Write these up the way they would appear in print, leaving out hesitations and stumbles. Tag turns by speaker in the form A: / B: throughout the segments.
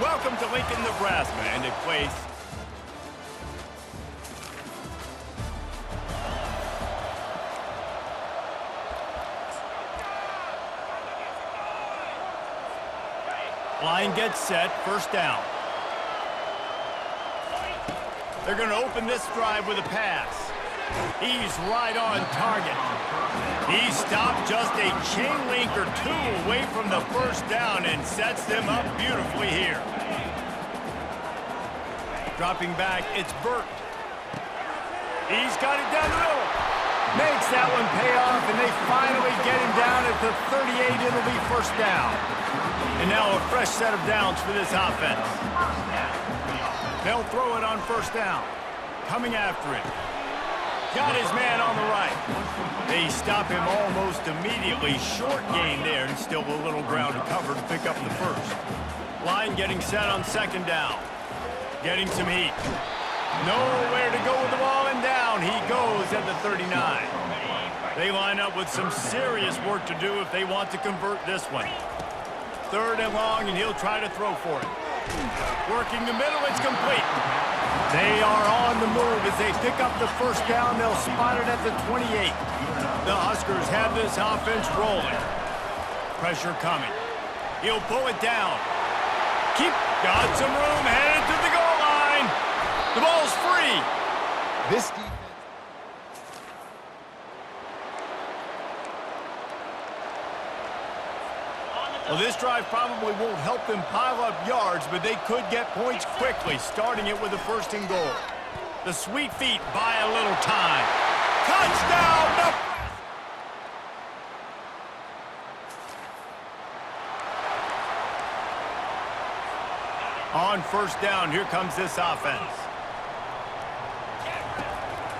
A: Welcome to Lincoln, Nebraska, and it plays. Line gets set, first down. They're going to open this drive with a pass. He's right on target. He stopped just a chain link or two away from the first down and sets them up beautifully here. Dropping back, it's Burt. He's got it down the middle. Makes that one pay off, and they finally get him down at the 38. It'll be first down. And now a fresh set of downs for this offense. They'll throw it on first down. Coming after it. Got his man on the right. They stop him almost immediately. Short gain there, and still a little ground to cover to pick up the first. Line getting set on second down. Getting some heat. Nowhere to go with the ball, and down he goes at the 39. They line up with some serious work to do if they want to convert this one. Third and long, and he'll try to throw for it. Working the middle, it's complete. They are on the move as they pick up the first down. They'll spot it at the 28. The Huskers have this offense rolling. Pressure coming. He'll pull it down. Got some room, headed to the goal line. The ball's free.
B: This defense.
A: Well, this drive probably won't help them pile up yards, but they could get points quickly, starting it with a first and goal. The Sweet Feet buy a little time. Touchdown! Nebraska! On first down, here comes this offense.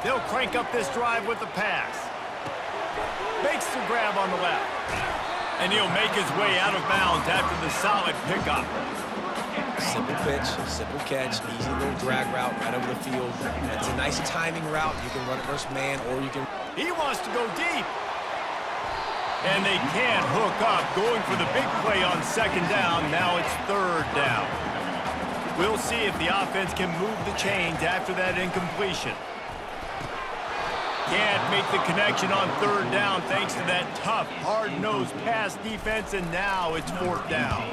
A: They'll crank up this drive with the pass. Makes the grab on the left. And he'll make his way out of bounds after the solid pickup.
C: Simple pitch, simple catch, easy little drag route right over the field. It's a nice timing route. You can run it versus man, or you can...
A: He wants to go deep. And they can't hook up. Going for the big play on second down. Now it's third down. We'll see if the offense can move the chains after that incompletion. Can't make the connection on third down thanks to that tough, hard-nosed pass defense, and now it's fourth down.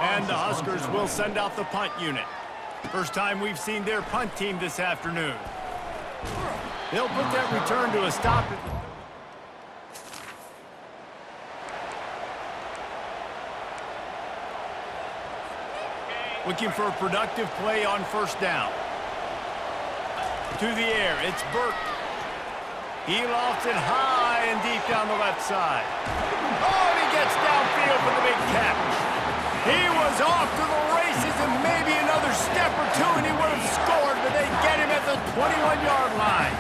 A: And the Huskers will send out the punt unit. First time we've seen their punt team this afternoon. They'll put that return to a stop. Looking for a productive play on first down. To the air, it's Burt. He lofts it high and deep down the left side. Oh, and he gets downfield for the big catch. He was off to the races, and maybe another step or two, and he would have scored, but they get him at the 21-yard line.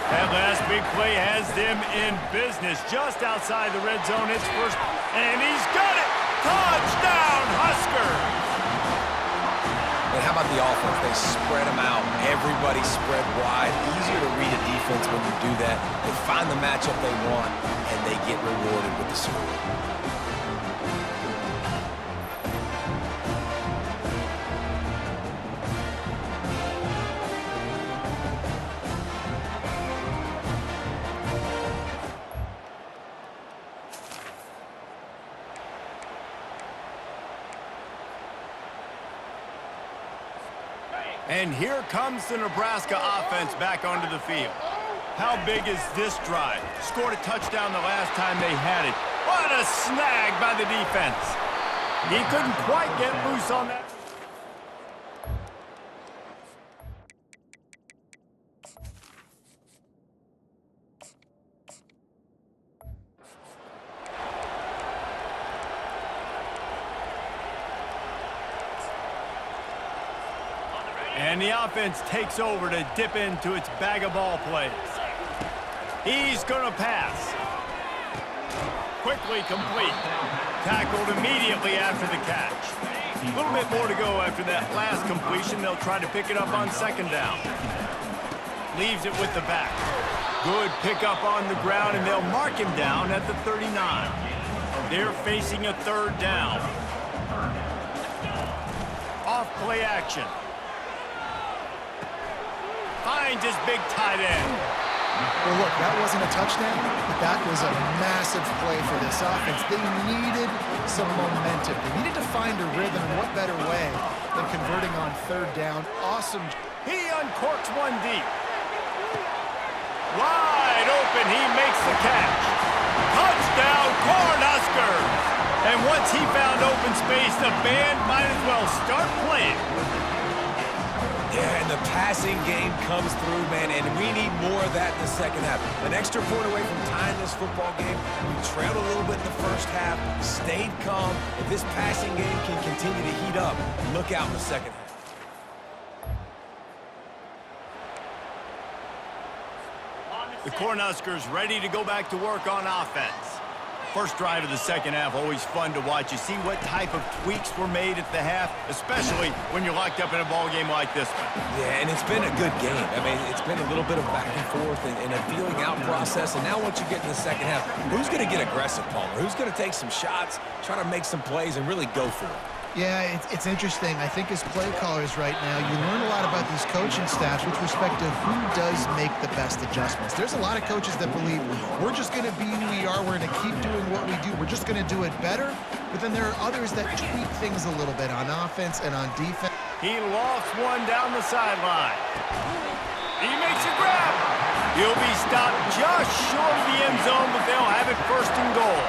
A: That last big play has them in business just outside the red zone. It's first, and he's got it. Touchdown, Huskers!
C: And how about the offense? They spread them out. Everybody spread wide. Easier to read a defense when you do that. They find the matchup they want, and they get rewarded with the score.
A: And here comes the Nebraska offense back onto the field. How big is this drive? Scored a touchdown the last time they had it. What a snag by the defense. He couldn't quite get loose on that. And the offense takes over to dip into its bag of ball plays. He's going to pass. Quickly complete. Tackled immediately after the catch. A little bit more to go after that last completion. They'll try to pick it up on second down. Leaves it with the back. Good pickup on the ground, and they'll mark him down at the 39. They're facing a third down. play action. Finds his big tight end.
B: Well, look, that wasn't a touchdown, but that was a massive play for this offense. They needed some momentum. They needed to find a rhythm, and what better way than converting on third down. Awesome.
A: He uncorks one deep. Wide open, he makes the catch. Touchdown, Cornhuskers! And once he found open space, the band might as well start playing.
C: Yeah, and the passing game comes through, man, and we need more of that in the second half. An extra point away from tying this football game. We trailed a little bit in the first half, stayed calm. If this passing game can continue to heat up, look out in the second half.
A: The Cornhuskers ready to go back to work on offense. First drive of the second half, always fun to watch. You see what type of tweaks were made at the half, especially when you're locked up in a ball game like this one.
C: Yeah, and it's been a good game. I mean, it's been a little bit of back and forth and a feeling out process. And now once you get in the second half, who's going to get aggressive, Palmer? Who's going to take some shots, try to make some plays, and really go for it?
B: Yeah, it's interesting. I think as play callers right now, you learn a lot about these coaching staffs with respect to who does make the best adjustments. There's a lot of coaches that believe we're just going to be who we are. We're going to keep doing what we do. We're just going to do it better. But then there are others that tweak things a little bit on offense and on defense.
A: He lofts one down the sideline. He makes a grab. He'll be stopped just short of the end zone, but they'll have it first and goal.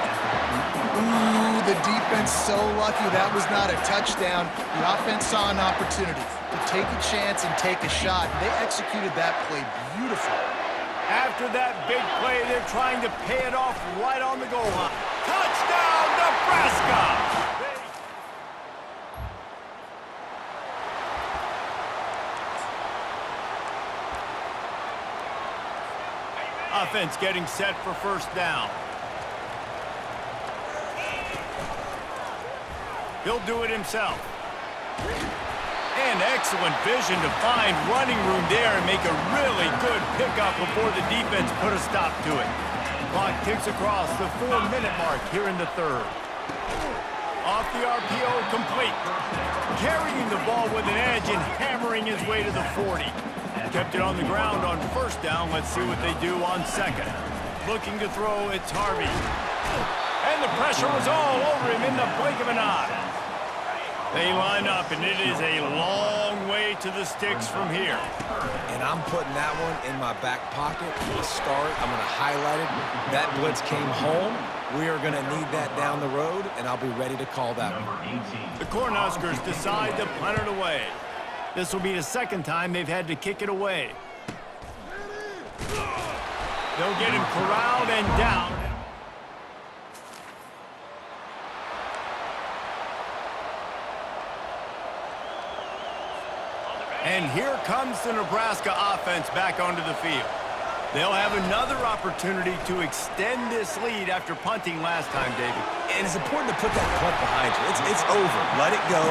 B: Ooh, the defense so lucky that was not a touchdown. The offense saw an opportunity to take a chance and take a shot. They executed that play beautifully.
A: After that big play, they're trying to pay it off right on the goal line. Touchdown, Nebraska! Offense getting set for first down. He'll do it himself. And excellent vision to find running room there and make a really good pickup before the defense put a stop to it. Clock ticks across the 4-minute mark here in the third. Off the RPO, complete. Carrying the ball with an edge and hammering his way to the 40. Kept it on the ground on first down. Let's see what they do on second. Looking to throw, it's Harvey. And the pressure was all over him in the blink of an eye. They line up, and it is a long way to the sticks from here.
C: And I'm putting that one in my back pocket for the start. I'm going to highlight it. That blitz came home. We are going to need that down the road, and I'll be ready to call that one.
A: The Cornhuskers decide to punt it away. This will be the second time they've had to kick it away. They'll get him corralled and down. And here comes the Nebraska offense back onto the field. They'll have another opportunity to extend this lead after punting last time, David.
C: And it's important to put that punt behind you. It's over. Let it go.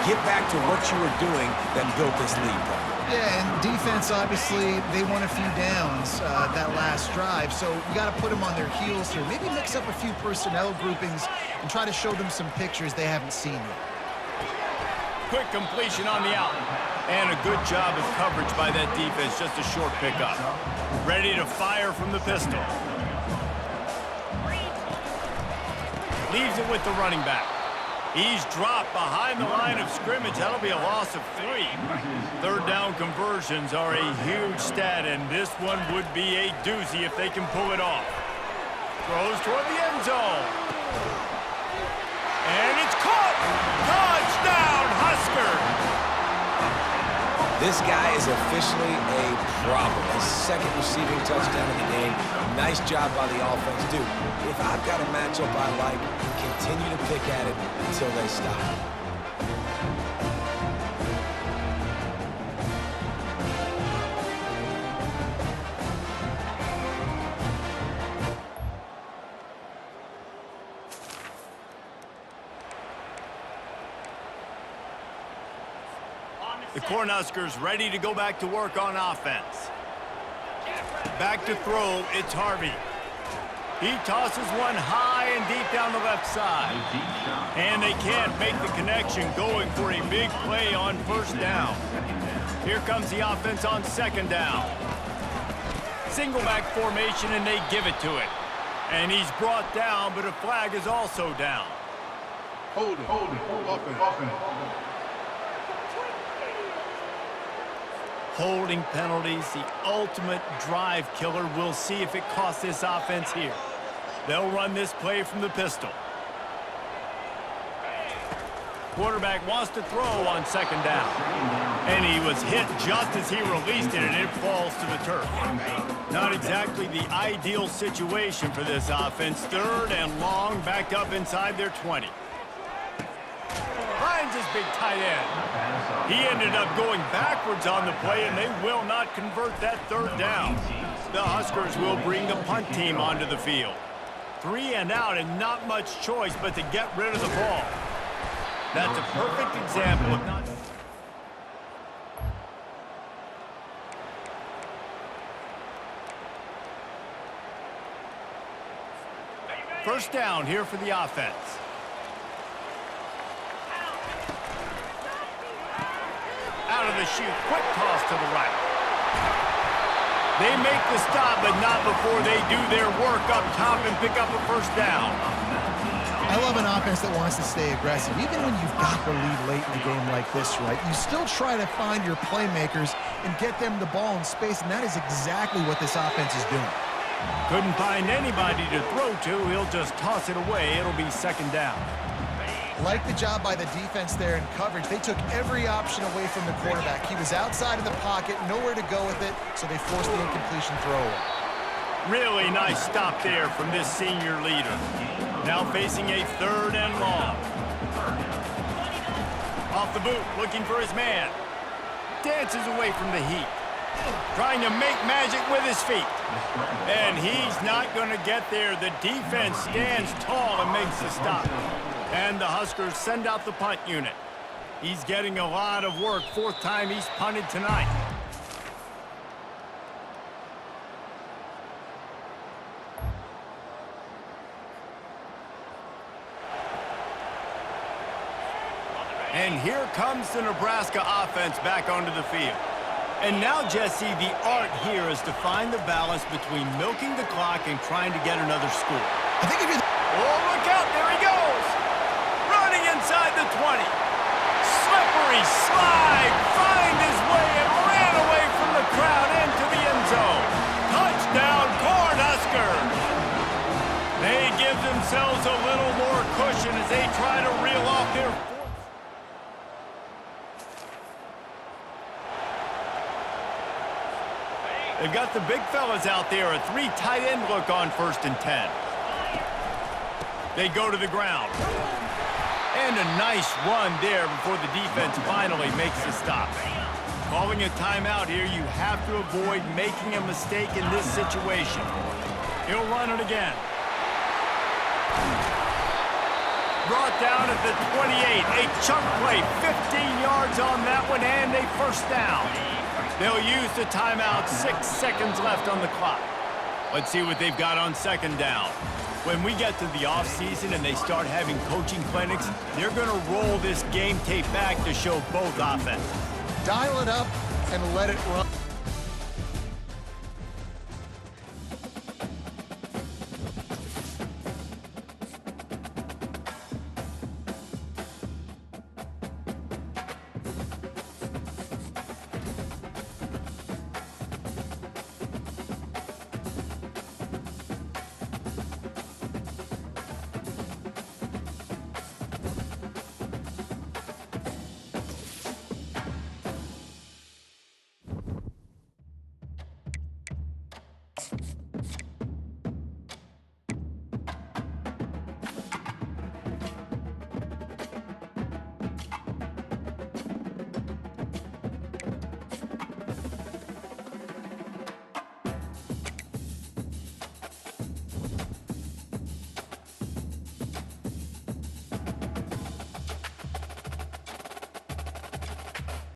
C: Get back to what you were doing that built this lead.
B: Yeah, and defense, obviously, they won a few downs that last drive, so you got to put them on their heels here. Maybe mix up a few personnel groupings and try to show them some pictures they haven't seen yet.
A: Quick completion on the out. And a good job of coverage by that defense, just a short pickup. Ready to fire from the pistol. Leaves it with the running back. He's dropped behind the line of scrimmage. That'll be a loss of 3. Third down conversions are a huge stat, and this one would be a doozy if they can pull it off. Throws toward the end zone. And it's caught! Touchdown, Huskers!
C: This guy is officially a problem. His second receiving touchdown of the game. Nice job by the offense. Dude, if I've got a matchup I like, continue to pick at it until they stop.
A: The Cornhuskers ready to go back to work on offense. Back to throw, it's Harvey. He tosses one high and deep down the left side. And they can't make the connection, going for a big play on first down. Here comes the offense on second down. Single back formation, and they give it to it. And he's brought down, but a flag is also down.
D: Hold it. Offense.
A: Holding penalties, the ultimate drive killer. We'll see if it costs this offense here. They'll run this play from the pistol. Quarterback wants to throw on second down. And he was hit just as he released it, and it falls to the turf. Not exactly the ideal situation for this offense. Third and long, backed up inside their 20. Finds his big tight end. He ended up going backwards on the play, and they will not convert that third down. The Huskers will bring the punt team onto the field. 3 and out, and not much choice but to get rid of the ball. That's a perfect example of not... First down here for the offense. Out of the chute, quick toss to the right. They make the stop, but not before they do their work up top and pick up a first down.
B: I love an offense that wants to stay aggressive. Even when you've got the lead late in the game like this, right, you still try to find your playmakers and get them the ball in space, and that is exactly what this offense is doing.
A: Couldn't find anybody to throw to. He'll just toss it away. It'll be second down.
B: Like the job by the defense there in coverage. They took every option away from the quarterback. He was outside of the pocket, nowhere to go with it, so they forced the incompletion throwaway.
A: Really nice stop there from this senior leader. Now facing a third and long. Off the boot, looking for his man. Dances away from the heat. Trying to make magic with his feet. And he's not going to get there. The defense stands tall and makes the stop. And the Huskers send out the punt unit. He's getting a lot of work. 4th time he's punted tonight. And here comes the Nebraska offense back onto the field. And now, Jesse, the art here is to find the balance between milking the clock and trying to get another score.
B: I think if you're...
A: Oh, look out, there he goes! Running inside the 20. Slippery slide, find his way and ran away from the crowd into the end zone. Touchdown, Cornhuskers! They give themselves a little more cushion as they try to reel off their... They've got the big fellas out there, a 3 tight end look on 1st and 10. They go to the ground. And a nice run there before the defense finally makes the stop. Calling a timeout here, you have to avoid making a mistake in this situation. He'll run it again. Brought down at the 28, a chunk play, 15 yards on that one, and a first down. They'll use the timeout, 6 seconds left on the clock. Let's see what they've got on second down. When we get to the offseason and they start having coaching clinics, they're going to roll this game tape back to show both offenses.
B: Dial it up and let it run.